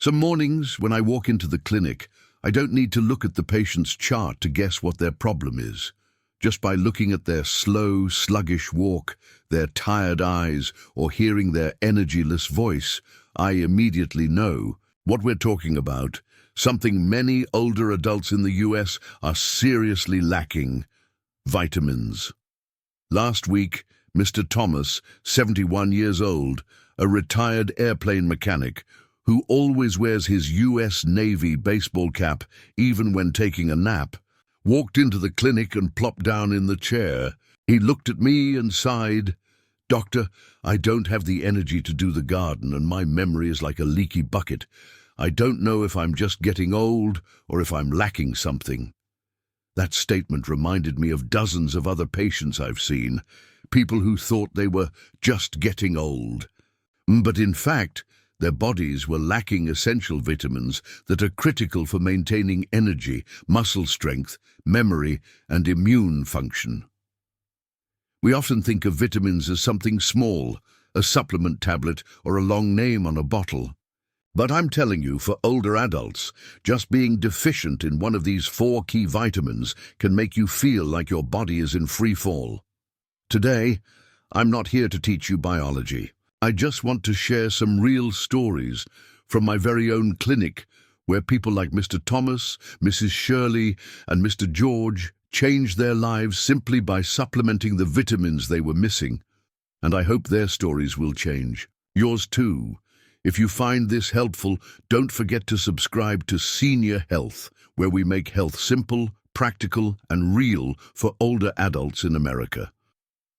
Some mornings, when I walk into the clinic, I don't need to look at the patient's chart to guess what their problem is. Just by looking at their slow, sluggish walk, their tired eyes, or hearing their energyless voice, I immediately know what we're talking about. Something many older adults in the US are seriously lacking: vitamins. Last week, Mr. Thomas, 71 years old, a retired airplane mechanic, who always wears his US Navy baseball cap even when taking a nap, walked into the clinic and plopped down in the chair. He looked at me and sighed. "Doctor, I don't have the energy to do the garden, and my memory is like a leaky bucket. I don't know if I'm just getting old or if I'm lacking something." That statement reminded me of dozens of other patients I've seen, people who thought they were just getting old. But in fact, their bodies were lacking essential vitamins that are critical for maintaining energy, muscle strength, memory, and immune function. We often think of vitamins as something small, a supplement tablet or a long name on a bottle. But I'm telling you, for older adults, just being deficient in one of these 4 key vitamins can make you feel like your body is in free fall. Today, I'm not here to teach you biology. I just want to share some real stories from my very own clinic, where people like Mr. Thomas, Mrs. Shirley, and Mr. George changed their lives simply by supplementing the vitamins they were missing. And I hope their stories will change. Yours too. If you find this helpful, don't forget to subscribe to Senior Health, where we make health simple, practical, and real for older adults in America.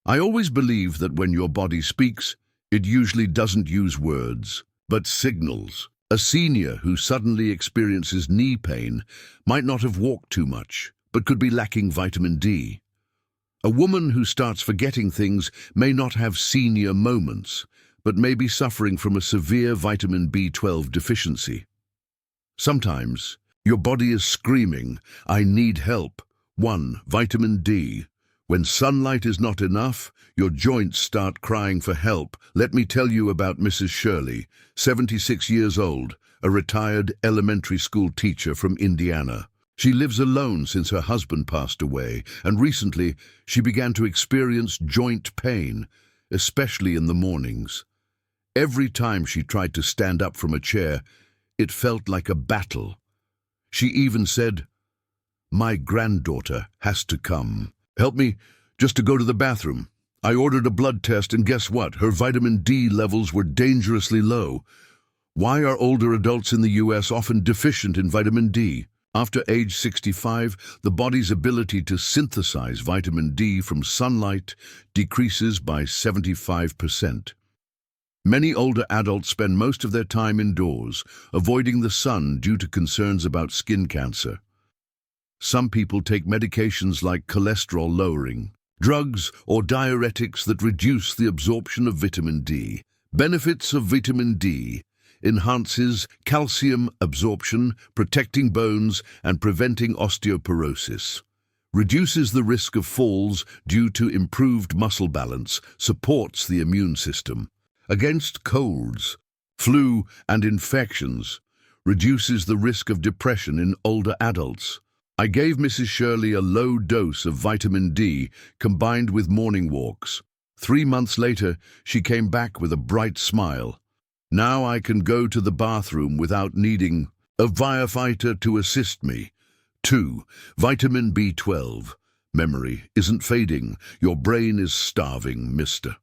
I always believe that when your body speaks, it usually doesn't use words, but signals. A senior who suddenly experiences knee pain might not have walked too much, but could be lacking vitamin D. A woman who starts forgetting things may not have senior moments, but may be suffering from a severe vitamin B12 deficiency. Sometimes, your body is screaming, "I need help." 1. Vitamin D. When sunlight is not enough, your joints start crying for help. Let me tell you about Mrs. Shirley, 76 years old, a retired elementary school teacher from Indiana. She lives alone since her husband passed away, and recently she began to experience joint pain, especially in the mornings. Every time she tried to stand up from a chair, it felt like a battle. She even said, "My granddaughter has to come. Help me just to go to the bathroom." I ordered a blood test, and guess what? Her vitamin D levels were dangerously low. Why are older adults in the US often deficient in vitamin D? After age 65, the body's ability to synthesize vitamin D from sunlight decreases by 75%. Many older adults spend most of their time indoors, avoiding the sun due to concerns about skin cancer. Some people take medications like cholesterol-lowering drugs or diuretics that reduce the absorption of vitamin D. Benefits of vitamin D: enhances calcium absorption, protecting bones and preventing osteoporosis. Reduces the risk of falls due to improved muscle balance, supports the immune system. Against colds, flu, and infections. Reduces the risk of depression in older adults. I gave Mrs. Shirley a low dose of vitamin D combined with morning walks. 3 months later, she came back with a bright smile. Now I can go to the bathroom without needing a firefighter to assist me. 2. Vitamin B12. Memory isn't fading. Your brain is starving, mister.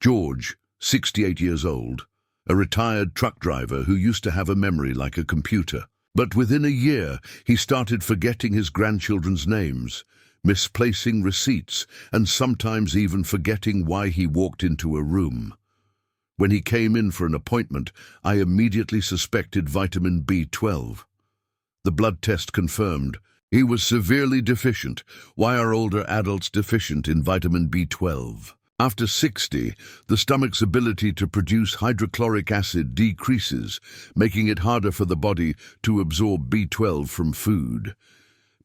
George, 68 years old, a retired truck driver who used to have a memory like a computer. But within a year, he started forgetting his grandchildren's names, misplacing receipts, and sometimes even forgetting why he walked into a room. When he came in for an appointment, I immediately suspected vitamin B12. The blood test confirmed he was severely deficient. Why are older adults deficient in vitamin B12? After 60, the stomach's ability to produce hydrochloric acid decreases, making it harder for the body to absorb B12 from food.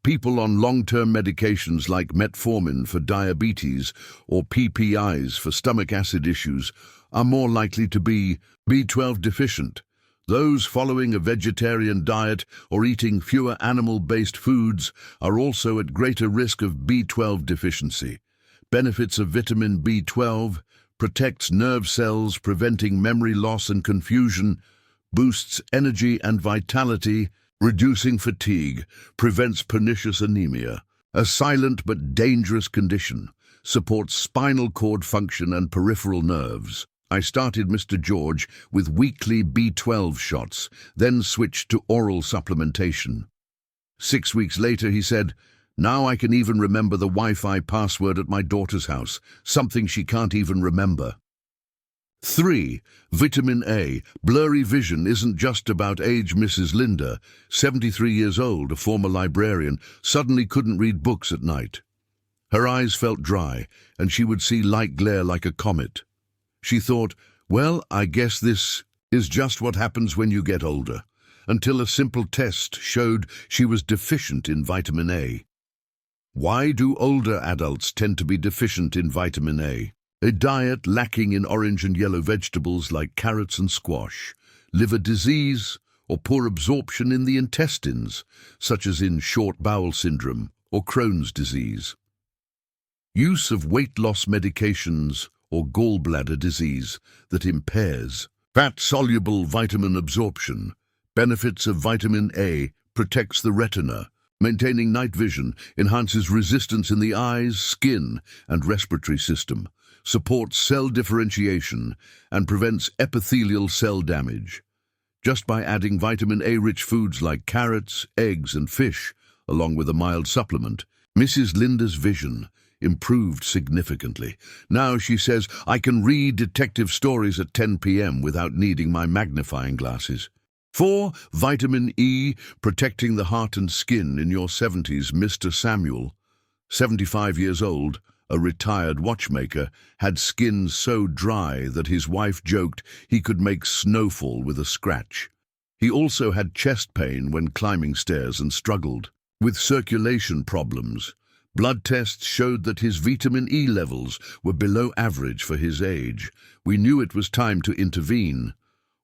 People on long-term medications like metformin for diabetes or PPIs for stomach acid issues are more likely to be B12 deficient. Those following a vegetarian diet or eating fewer animal-based foods are also at greater risk of B12 deficiency. Benefits of vitamin B12: protects nerve cells, preventing memory loss and confusion, boosts energy and vitality, reducing fatigue, prevents pernicious anemia. A silent but dangerous condition, supports spinal cord function and peripheral nerves. I started Mr. George with weekly B12 shots, then switched to oral supplementation. 6 weeks later, he said, "Now I can even remember the Wi-Fi password at my daughter's house, something she can't even remember." 3. Vitamin A. Blurry vision isn't just about age. Mrs. Linda, 73 years old, a former librarian, suddenly couldn't read books at night. Her eyes felt dry, and she would see light glare like a comet. She thought, well, I guess this is just what happens when you get older, until a simple test showed she was deficient in vitamin A. Why do older adults tend to be deficient in vitamin A? A diet lacking in orange and yellow vegetables like carrots and squash, liver disease, or poor absorption in the intestines, such as in short bowel syndrome or Crohn's disease. Use of weight loss medications or gallbladder disease that impairs fat-soluble vitamin absorption. Benefits of vitamin A: protects the retina, maintaining night vision, enhances resistance in the eyes, skin, and respiratory system, supports cell differentiation, and prevents epithelial cell damage. Just by adding vitamin A-rich foods like carrots, eggs, and fish, along with a mild supplement, Mrs. Linda's vision improved significantly. Now she says, I can read detective stories at 10 p.m. without needing my magnifying glasses. 4. Vitamin E, protecting the heart and skin in your 70s. Mr. Samuel, 75 years old, a retired watchmaker, had skin so dry that his wife joked he could make snowfall with a scratch. He also had chest pain when climbing stairs and struggled with circulation problems. Blood tests showed that his vitamin E levels were below average for his age. We knew it was time to intervene.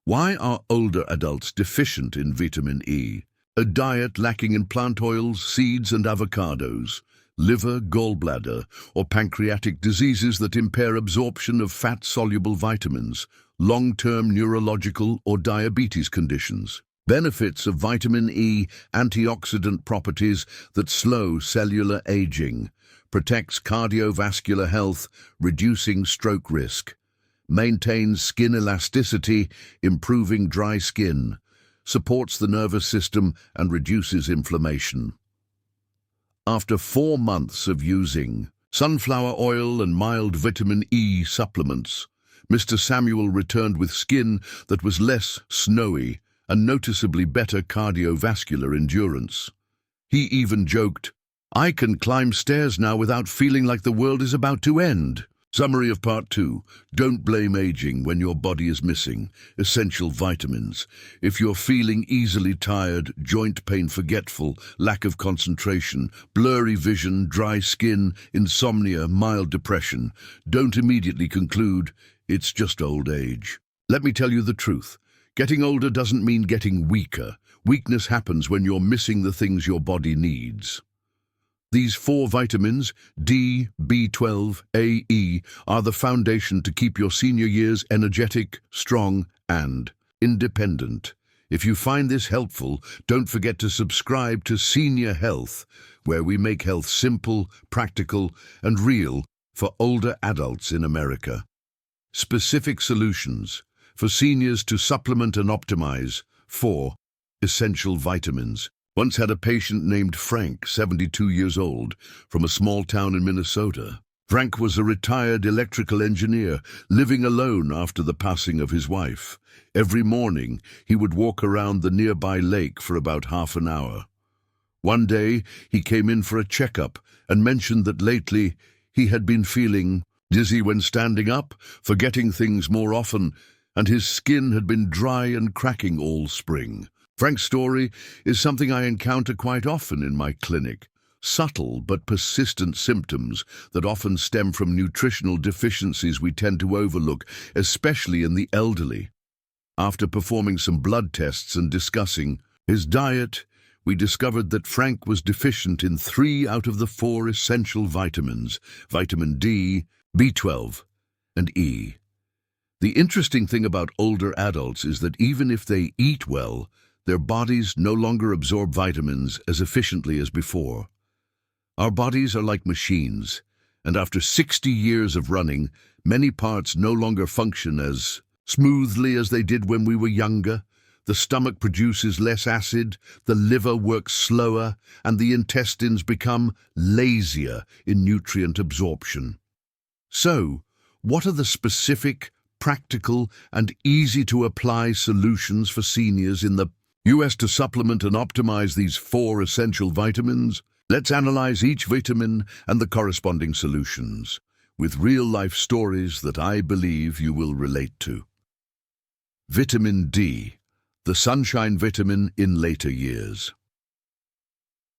Why are older adults deficient in vitamin E? A diet lacking in plant oils, seeds, and avocados, liver, gallbladder, or pancreatic diseases that impair absorption of fat-soluble vitamins, long-term neurological or diabetes conditions. Benefits of vitamin E: antioxidant properties that slow cellular aging, protects cardiovascular health, reducing stroke risk, maintains skin elasticity, improving dry skin, supports the nervous system and reduces inflammation. After 4 months of using sunflower oil and mild vitamin E supplements, Mr. Samuel returned with skin that was less snowy and noticeably better cardiovascular endurance. He even joked, I can climb stairs now without feeling like the world is about to end. Summary of Part 2. Don't blame aging when your body is missing essential vitamins. If you're feeling easily tired, joint pain, forgetful, lack of concentration, blurry vision, dry skin, insomnia, mild depression, don't immediately conclude it's just old age. Let me tell you the truth. Getting older doesn't mean getting weaker. Weakness happens when you're missing the things your body needs. These 4 vitamins, D, B12, A, E, are the foundation to keep your senior years energetic, strong, and independent. If you find this helpful, don't forget to subscribe to Senior Health, where we make health simple, practical, and real for older adults in America. Specific solutions for seniors to supplement and optimize. 4. Essential vitamins. Once had a patient named Frank, 72 years old, from a small town in Minnesota. Frank was a retired electrical engineer, living alone after the passing of his wife. Every morning, he would walk around the nearby lake for about half an hour. One day, he came in for a checkup and mentioned that lately he had been feeling dizzy when standing up, forgetting things more often, and his skin had been dry and cracking all spring. Frank's story is something I encounter quite often in my clinic. Subtle but persistent symptoms that often stem from nutritional deficiencies we tend to overlook, especially in the elderly. After performing some blood tests and discussing his diet, we discovered that Frank was deficient in 3 out of the 4 essential vitamins: vitamin D, B12, and E. The interesting thing about older adults is that even if they eat well, their bodies no longer absorb vitamins as efficiently as before. Our bodies are like machines, and after 60 years of running, many parts no longer function as smoothly as they did when we were younger. The stomach produces less acid, the liver works slower, and the intestines become lazier in nutrient absorption. So, what are the specific, practical, and easy-to-apply solutions for seniors in the US to supplement and optimize these 4 essential vitamins? Let's analyze each vitamin and the corresponding solutions, with real-life stories that I believe you will relate to. Vitamin D, the sunshine vitamin in later years.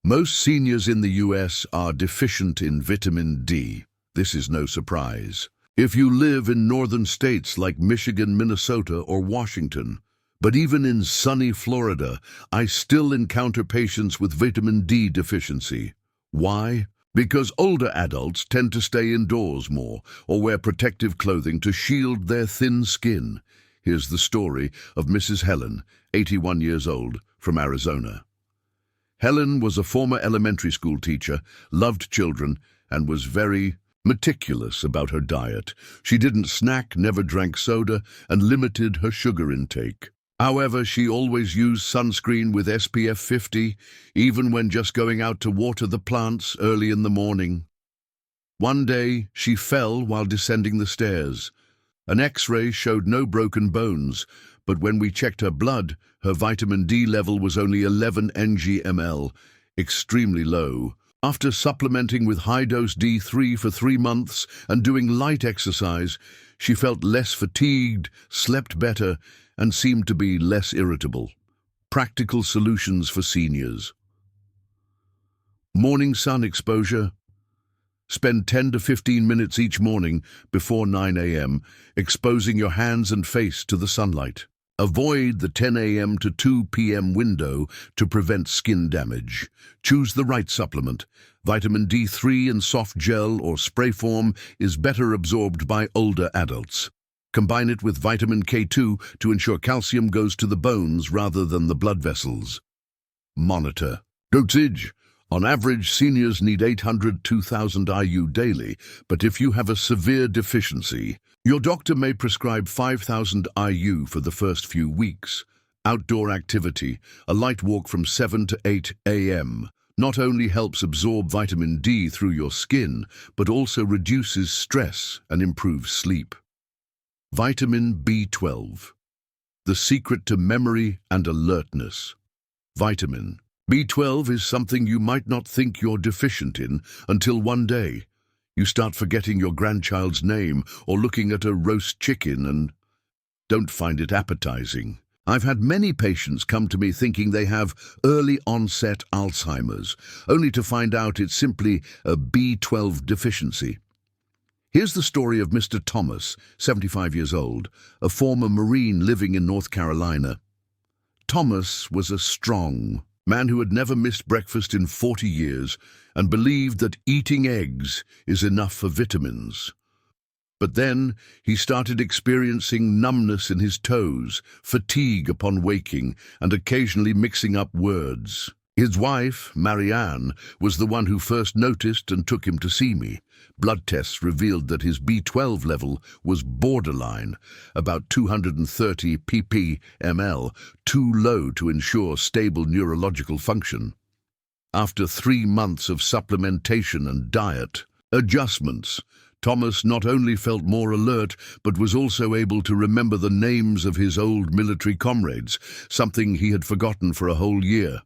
Most seniors in the US are deficient in vitamin D. This is no surprise. If you live in northern states like Michigan, Minnesota, or Washington, but even in sunny Florida, I still encounter patients with vitamin D deficiency. Why? Because older adults tend to stay indoors more or wear protective clothing to shield their thin skin. Here's the story of Mrs. Helen, 81 years old, from Arizona. Helen was a former elementary school teacher, loved children, and was very meticulous about her diet. She didn't snack, never drank soda, and limited her sugar intake. However, she always used sunscreen with SPF 50, even when just going out to water the plants early in the morning. One day, she fell while descending the stairs. An X-ray showed no broken bones, but when we checked her blood, her vitamin D level was only 11 ng/ml, extremely low. After supplementing with high-dose D3 for 3 months and doing light exercise, she felt less fatigued, slept better, and seemed to be less irritable. Practical solutions for seniors. Morning sun exposure. Spend 10 to 15 minutes each morning before 9 a.m. exposing your hands and face to the sunlight. Avoid the 10 a.m. to 2 p.m. window to prevent skin damage. Choose the right supplement. Vitamin D3 in soft gel or spray form is better absorbed by older adults. Combine it with vitamin K2 to ensure calcium goes to the bones rather than the blood vessels. Monitor. Dosage. On average, seniors need 800 to 2,000 IU daily, but if you have a severe deficiency, your doctor may prescribe 5,000 IU for the first few weeks. Outdoor activity, a light walk from 7 to 8 a.m. not only helps absorb vitamin D through your skin, but also reduces stress and improves sleep. Vitamin B12, the secret to memory and alertness. Vitamin B12 is something you might not think you're deficient in until one day you start forgetting your grandchild's name or looking at a roast chicken and don't find it appetizing. I've had many patients come to me thinking they have early onset Alzheimer's, only to find out it's simply a B12 deficiency. Here's the story of Mr. Thomas, 75 years old, a former Marine living in North Carolina. Thomas was a strong man who had never missed breakfast in 40 years and believed that eating eggs is enough for vitamins. But then he started experiencing numbness in his toes, fatigue upon waking, and occasionally mixing up words. His wife, Marianne, was the one who first noticed and took him to see me. Blood tests revealed that his B12 level was borderline, about 230 ppml, too low to ensure stable neurological function. After 3 months of supplementation and diet adjustments, Thomas not only felt more alert, but was also able to remember the names of his old military comrades, something he had forgotten for a whole year.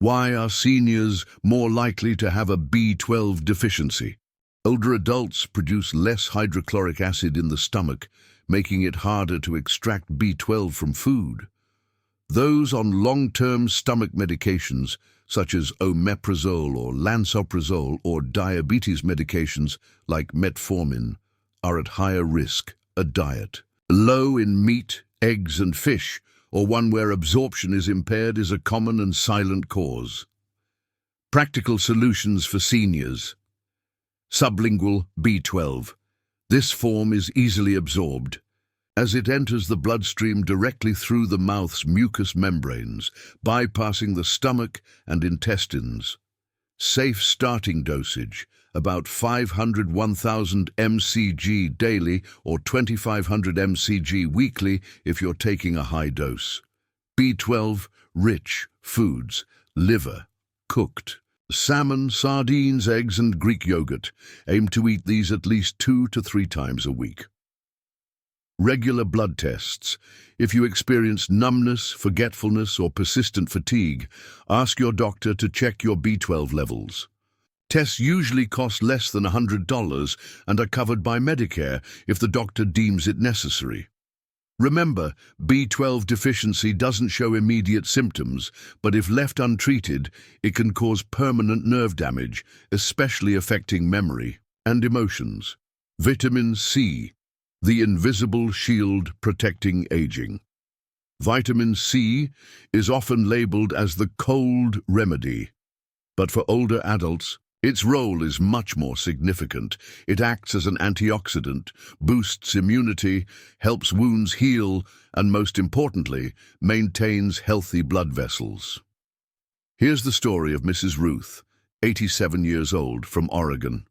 Why are seniors more likely to have a B12 deficiency? Older adults produce less hydrochloric acid in the stomach, making it harder to extract B12 from food. Those on long-term stomach medications, such as omeprazole or lansoprazole, or diabetes medications like metformin, are at higher risk. A diet. Low in meat, eggs and fish, or one where absorption is impaired, is a common and silent cause. Practical solutions for seniors. Sublingual B12. This form is easily absorbed, as it enters the bloodstream directly through the mouth's mucous membranes, bypassing the stomach and intestines. Safe starting dosage, about 500–1000 mcg daily or 2500 mcg weekly if you're taking a high dose. B12-rich foods, liver, cooked, salmon, sardines, eggs and Greek yogurt. Aim to eat these at least 2 to 3 times a week. Regular blood tests. If you experience numbness, forgetfulness or persistent fatigue, ask your doctor to check your B12 levels. Tests usually cost less than $100 and are covered by Medicare if the doctor deems it necessary. Remember, B12 deficiency doesn't show immediate symptoms, but if left untreated, it can cause permanent nerve damage, especially affecting memory and emotions. Vitamin C, the invisible shield protecting aging. Vitamin C is often labeled as the cold remedy, but for older adults, its role is much more significant. It acts as an antioxidant, boosts immunity, helps wounds heal, and most importantly, maintains healthy blood vessels. Here's the story of Mrs. Ruth, 87 years old, from Oregon.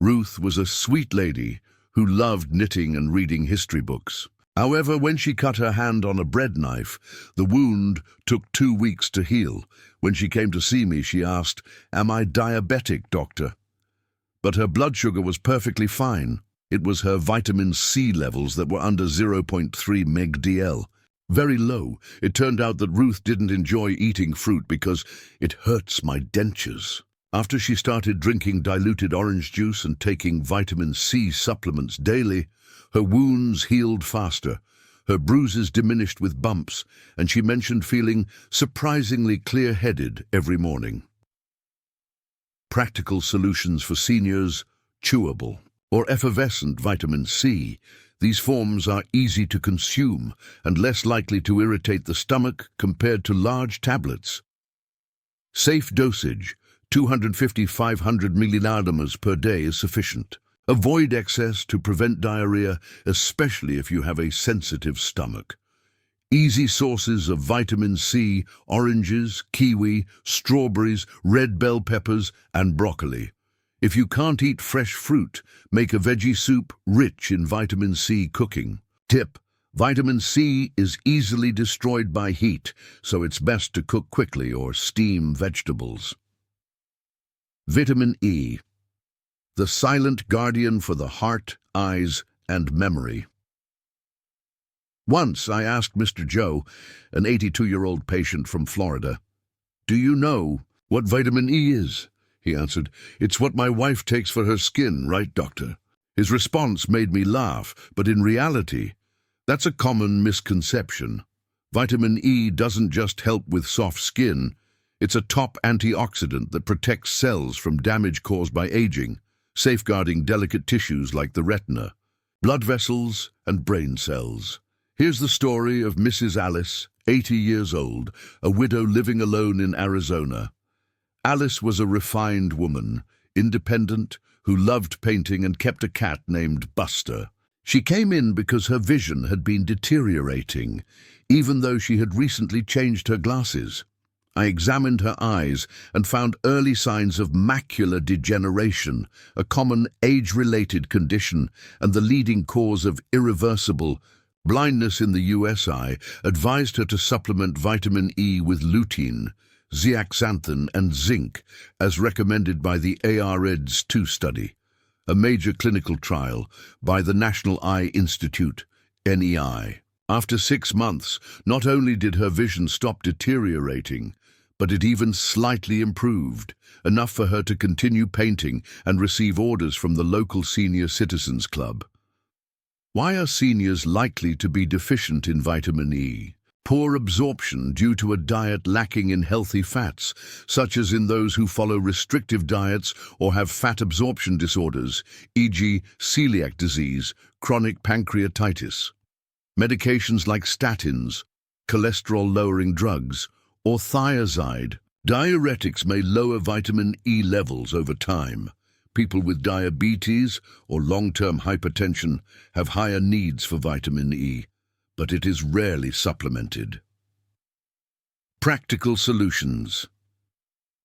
Ruth was a sweet lady who loved knitting and reading history books. However, when she cut her hand on a bread knife, the wound took 2 weeks to heal. When she came to see me, she asked, "Am I diabetic, doctor?" But her blood sugar was perfectly fine. It was her vitamin C levels that were under 0.3 mg/dl. Very low. It turned out that Ruth didn't enjoy eating fruit because it hurts my dentures. After she started drinking diluted orange juice and taking vitamin C supplements daily, her wounds healed faster, her bruises diminished with bumps, and she mentioned feeling surprisingly clear-headed every morning. Practical solutions for seniors: chewable or effervescent vitamin C. These forms are easy to consume and less likely to irritate the stomach compared to large tablets. Safe dosage: 250–500 milliliters per day is sufficient. Avoid excess to prevent diarrhea, especially if you have a sensitive stomach. Easy sources of vitamin C: oranges, kiwi, strawberries, red bell peppers, and broccoli. If you can't eat fresh fruit, make a veggie soup rich in vitamin C cooking. Tip: vitamin C is easily destroyed by heat, so it's best to cook quickly or steam vegetables. Vitamin E, the silent guardian for the heart, eyes, and memory. Once I asked Mr. Joe, an 82-year-old patient from Florida, "Do you know what vitamin E is?" He answered, "It's what my wife takes for her skin, right, doctor?" His response made me laugh, but in reality, that's a common misconception. Vitamin E doesn't just help with soft skin. It's a top antioxidant that protects cells from damage caused by aging, safeguarding delicate tissues like the retina, blood vessels, and brain cells. Here's the story of Mrs. Alice, 80 years old, a widow living alone in Arizona. Alice was a refined woman, independent, who loved painting and kept a cat named Buster. She came in because her vision had been deteriorating, even though she had recently changed her glasses. I examined her eyes and found early signs of macular degeneration, a common age-related condition and the leading cause of irreversible blindness in the US. I advised her to supplement vitamin E with lutein, zeaxanthin, and zinc, as recommended by the AREDS-2 study, a major clinical trial by the National Eye Institute, NEI. After 6 months, not only did her vision stop deteriorating, but it even slightly improved, enough for her to continue painting and receive orders from the local senior citizens club. Why are seniors likely to be deficient in vitamin E? Poor absorption due to a diet lacking in healthy fats, such as in those who follow restrictive diets or have fat absorption disorders, e.g. celiac disease, chronic pancreatitis. Medications like statins, cholesterol-lowering drugs, or thiazide. Diuretics may lower vitamin E levels over time. People with diabetes or long-term hypertension have higher needs for vitamin E, but it is rarely supplemented. Practical solutions.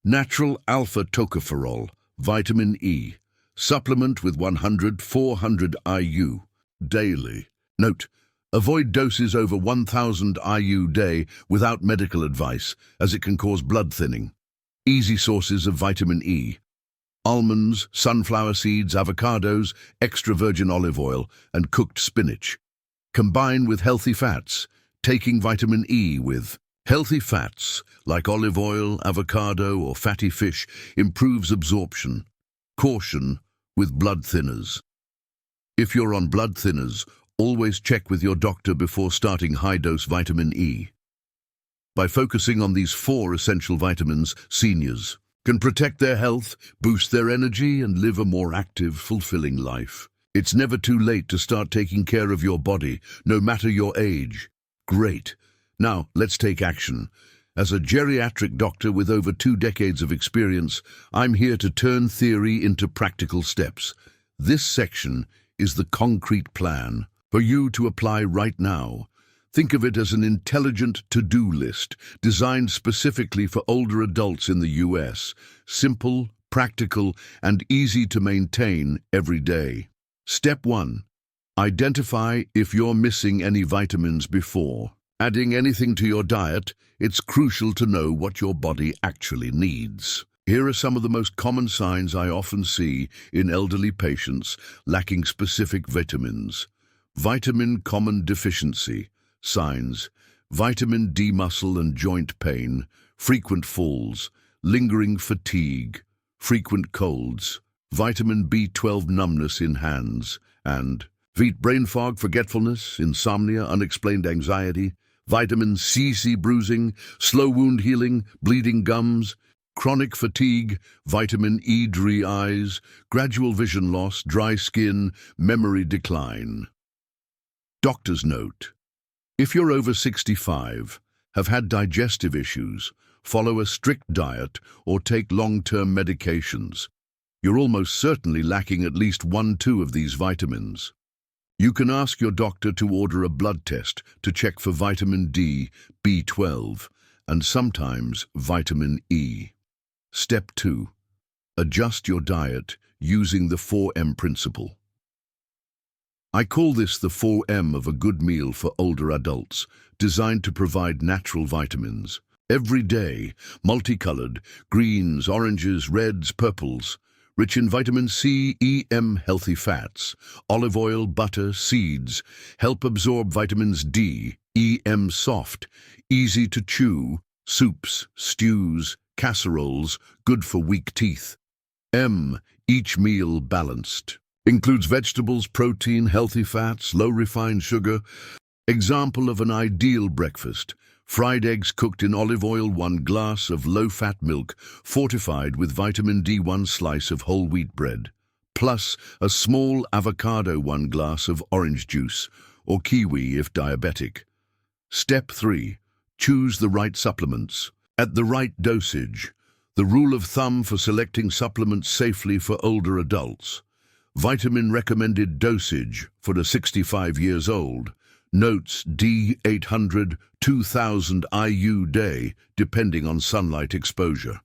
Natural alpha tocopherol, vitamin E, supplement with 100-400 IU daily. Note, avoid doses over 1000 IU day without medical advice, as it can cause blood thinning. Easy sources of vitamin E: almonds, sunflower seeds, avocados, extra virgin olive oil, and cooked spinach. Combine with healthy fats, taking vitamin E with healthy fats like olive oil, avocado, or fatty fish improves absorption. Caution with blood thinners. If you're on blood thinners, always check with your doctor before starting high-dose vitamin E. By focusing on these 4 essential vitamins, seniors can protect their health, boost their energy, and live a more active, fulfilling life. It's never too late to start taking care of your body, no matter your age. Great. Now, let's take action. As a geriatric doctor with over 2 decades of experience, I'm here to turn theory into practical steps. This section is the concrete plan for you to apply right now. Think of it as an intelligent to-do list designed specifically for older adults in the US. Simple, practical, and easy to maintain every day. Step 1. Identify if you're missing any vitamins before adding anything to your diet. It's crucial to know what your body actually needs. Here are some of the most common signs I often see in elderly patients lacking specific vitamins. Vitamin common deficiency. Signs: vitamin D, muscle and joint pain, frequent falls, lingering fatigue, frequent colds, vitamin B12 numbness in hands, and brain fog, forgetfulness, insomnia, unexplained anxiety, vitamin C bruising, slow wound healing, bleeding gums, chronic fatigue, vitamin E, dry eyes, gradual vision loss, dry skin, memory decline. Doctor's note: if you're over 65, have had digestive issues, follow a strict diet, or take long-term medications, you're almost certainly lacking at least 1-2 of these vitamins. You can ask your doctor to order a blood test to check for vitamin D, B12, and sometimes vitamin E. Step 2. Adjust your diet using the 4M principle. I call this the 4M of a good meal for older adults, designed to provide natural vitamins. Every day, multicolored, greens, oranges, reds, purples, rich in vitamin C, E, M, healthy fats, olive oil, butter, seeds, help absorb vitamins D, E, M, soft, easy to chew, soups, stews, casseroles, good for weak teeth. M, each meal balanced. Includes vegetables, protein, healthy fats, low refined sugar. Example of an ideal breakfast: fried eggs cooked in olive oil, 1 glass of low-fat milk, fortified with vitamin D, 1 slice of whole wheat bread, plus a small avocado, 1 glass of orange juice, or kiwi if diabetic. Step 3. Choose the right supplements at the right dosage. The rule of thumb for selecting supplements safely for older adults. Vitamin recommended dosage for the 65 years old. Notes: D 800, 2000 IU day, depending on sunlight exposure.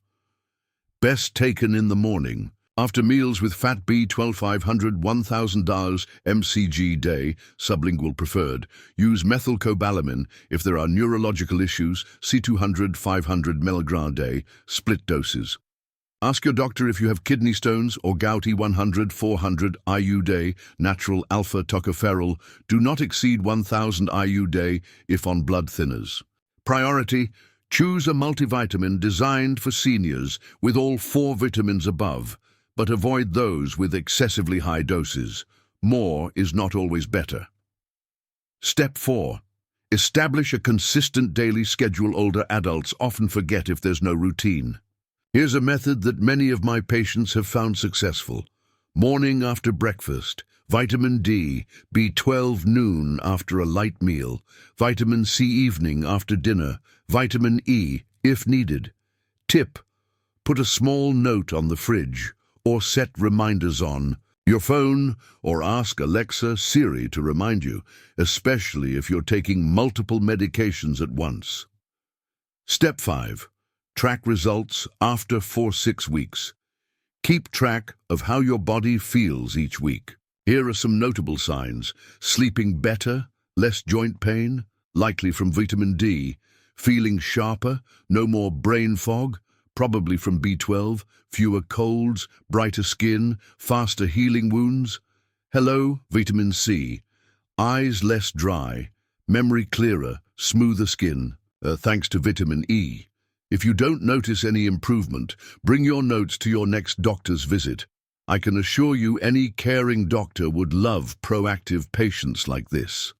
Best taken in the morning. After meals with fat B12 500, 1000 mcg day, sublingual preferred. Use methylcobalamin if there are neurological issues, C200, 500 mg day, split doses. Ask your doctor if you have kidney stones or gout. 100, 400 IU day, natural alpha tocopherol. Do not exceed 1000 IU day if on blood thinners. Priority: choose a multivitamin designed for seniors with all 4 vitamins above, but avoid those with excessively high doses. More is not always better. Step 4. Establish a consistent daily schedule. Older adults often forget if there's no routine. Here's a method that many of my patients have found successful. Morning after breakfast, vitamin D, B12 noon after a light meal, vitamin C evening after dinner, vitamin E if needed. Tip: put a small note on the fridge or set reminders on your phone, or ask Alexa, Siri to remind you, especially if you're taking multiple medications at once. Step 5. Track results after 4-6 weeks. Keep track of how your body feels each week. Here are some notable signs: sleeping better, less joint pain, likely from vitamin D, feeling sharper, no more brain fog, probably from B12, fewer colds, brighter skin, faster healing wounds. Hello, vitamin C. Eyes less dry, memory clearer, smoother skin, thanks to vitamin E. If you don't notice any improvement, bring your notes to your next doctor's visit. I can assure you any caring doctor would love proactive patients like this.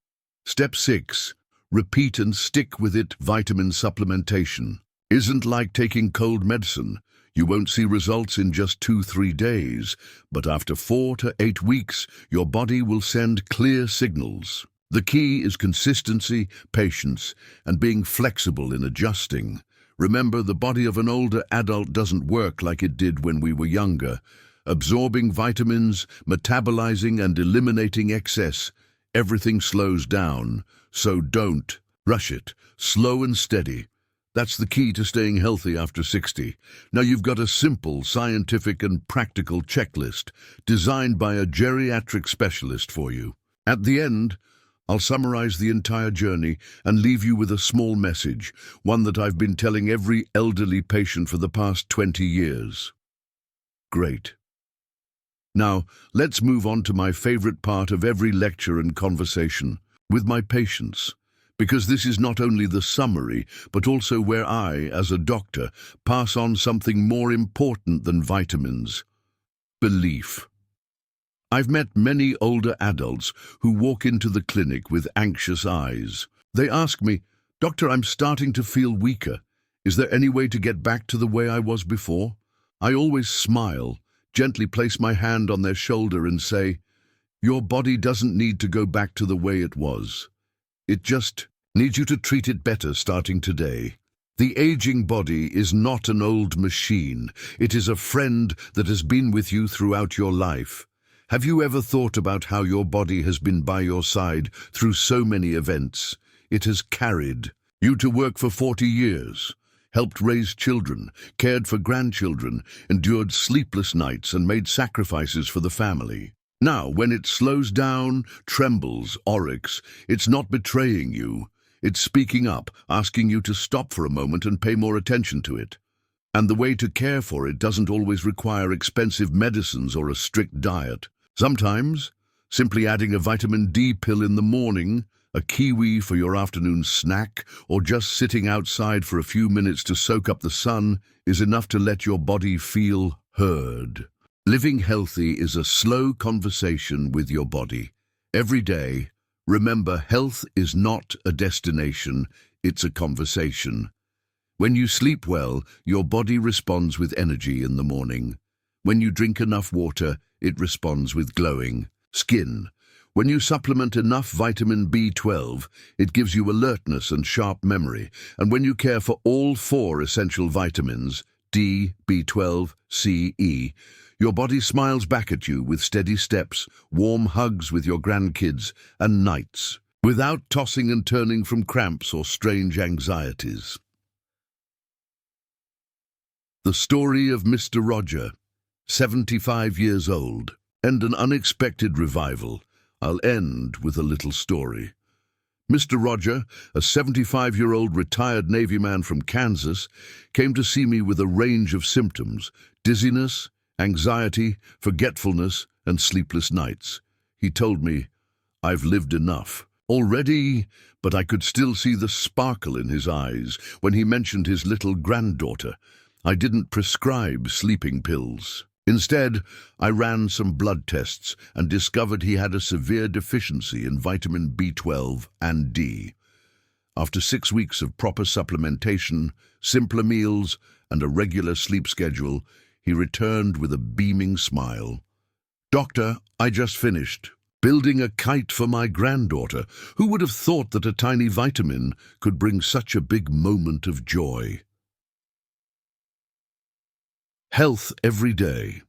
Step 6. Repeat and stick with it. Vitamin supplementation isn't like taking cold medicine. You won't see results in just 2-3 days, but after 4 to 8 weeks, your body will send clear signals. The key is consistency, patience, and being flexible in adjusting. Remember, the body of an older adult doesn't work like it did when we were younger. Absorbing vitamins, metabolizing and eliminating excess, everything slows down, so don't rush it. Slow and steady. That's the key to staying healthy after 60. Now you've got a simple, scientific and practical checklist designed by a geriatric specialist for you. At the end, I'll summarize the entire journey and leave you with a small message, one that I've been telling every elderly patient for the past 20 years. Great. Now, let's move on to my favorite part of every lecture and conversation, with my patients. Because this is not only the summary, but also where I, as a doctor, pass on something more important than vitamins: belief. I've met many older adults who walk into the clinic with anxious eyes. They ask me, "Doctor, I'm starting to feel weaker. Is there any way to get back to the way I was before?" I always smile, gently place my hand on their shoulder and say, "Your body doesn't need to go back to the way it was. It just needs you to treat it better starting today." The aging body is not an old machine. It is a friend that has been with you throughout your life. Have you ever thought about how your body has been by your side through so many events? It has carried you to work for 40 years, helped raise children, cared for grandchildren, endured sleepless nights and made sacrifices for the family. Now, when it slows down, trembles, oryx, it's not betraying you. It's speaking up, asking you to stop for a moment and pay more attention to it. And the way to care for it doesn't always require expensive medicines or a strict diet. Sometimes, simply adding a vitamin D pill in the morning, a kiwi for your afternoon snack, or just sitting outside for a few minutes to soak up the sun is enough to let your body feel heard. Living healthy is a slow conversation with your body. Every day, remember, health is not a destination, it's a conversation. When you sleep well, your body responds with energy in the morning. When you drink enough water, it responds with glowing skin. When you supplement enough vitamin B12, it gives you alertness and sharp memory. And when you care for all 4 essential vitamins, D, B12, C, E, your body smiles back at you with steady steps, warm hugs with your grandkids, and nights without tossing and turning from cramps or strange anxieties. The story of Mr. Roger, 75 years old, and an unexpected revival. I'll end with a little story. Mr. Roger, a 75-year-old retired Navy man from Kansas, came to see me with a range of symptoms: dizziness, anxiety, forgetfulness, and sleepless nights. He told me, "I've lived enough already," but I could still see the sparkle in his eyes when he mentioned his little granddaughter. I didn't prescribe sleeping pills. Instead, I ran some blood tests and discovered he had a severe deficiency in vitamin B12 and D. After 6 weeks of proper supplementation, simpler meals, and a regular sleep schedule, he returned with a beaming smile. "Doctor, I just finished building a kite for my granddaughter. Who would have thought that a tiny vitamin could bring such a big moment of joy?" Health every day.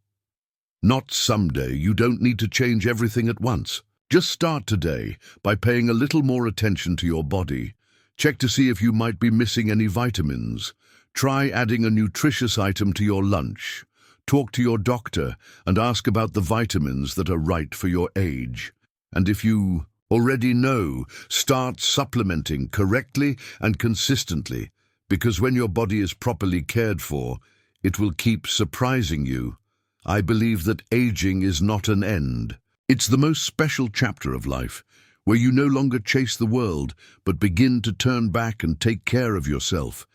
Not someday. You don't need to change everything at once. Just start today by paying a little more attention to your body. Check to see if you might be missing any vitamins. Try adding a nutritious item to your lunch. Talk to your doctor and ask about the vitamins that are right for your age. And if you already know, start supplementing correctly and consistently, because when your body is properly cared for, it will keep surprising you. I believe that aging is not an end. It's the most special chapter of life, where you no longer chase the world, but begin to turn back and take care of yourself.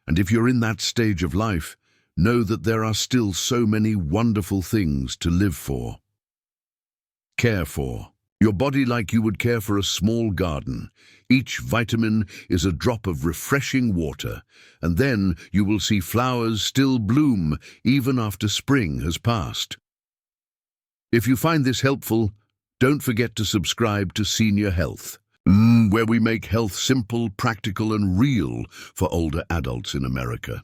And if you're in that stage of life, know that there are still so many wonderful things to live for. Care for your body like you would care for a small garden. Each vitamin is a drop of refreshing water, and then you will see flowers still bloom even after spring has passed. If you find this helpful, don't forget to subscribe to Senior Health, where we make health simple, practical, and real for older adults in America.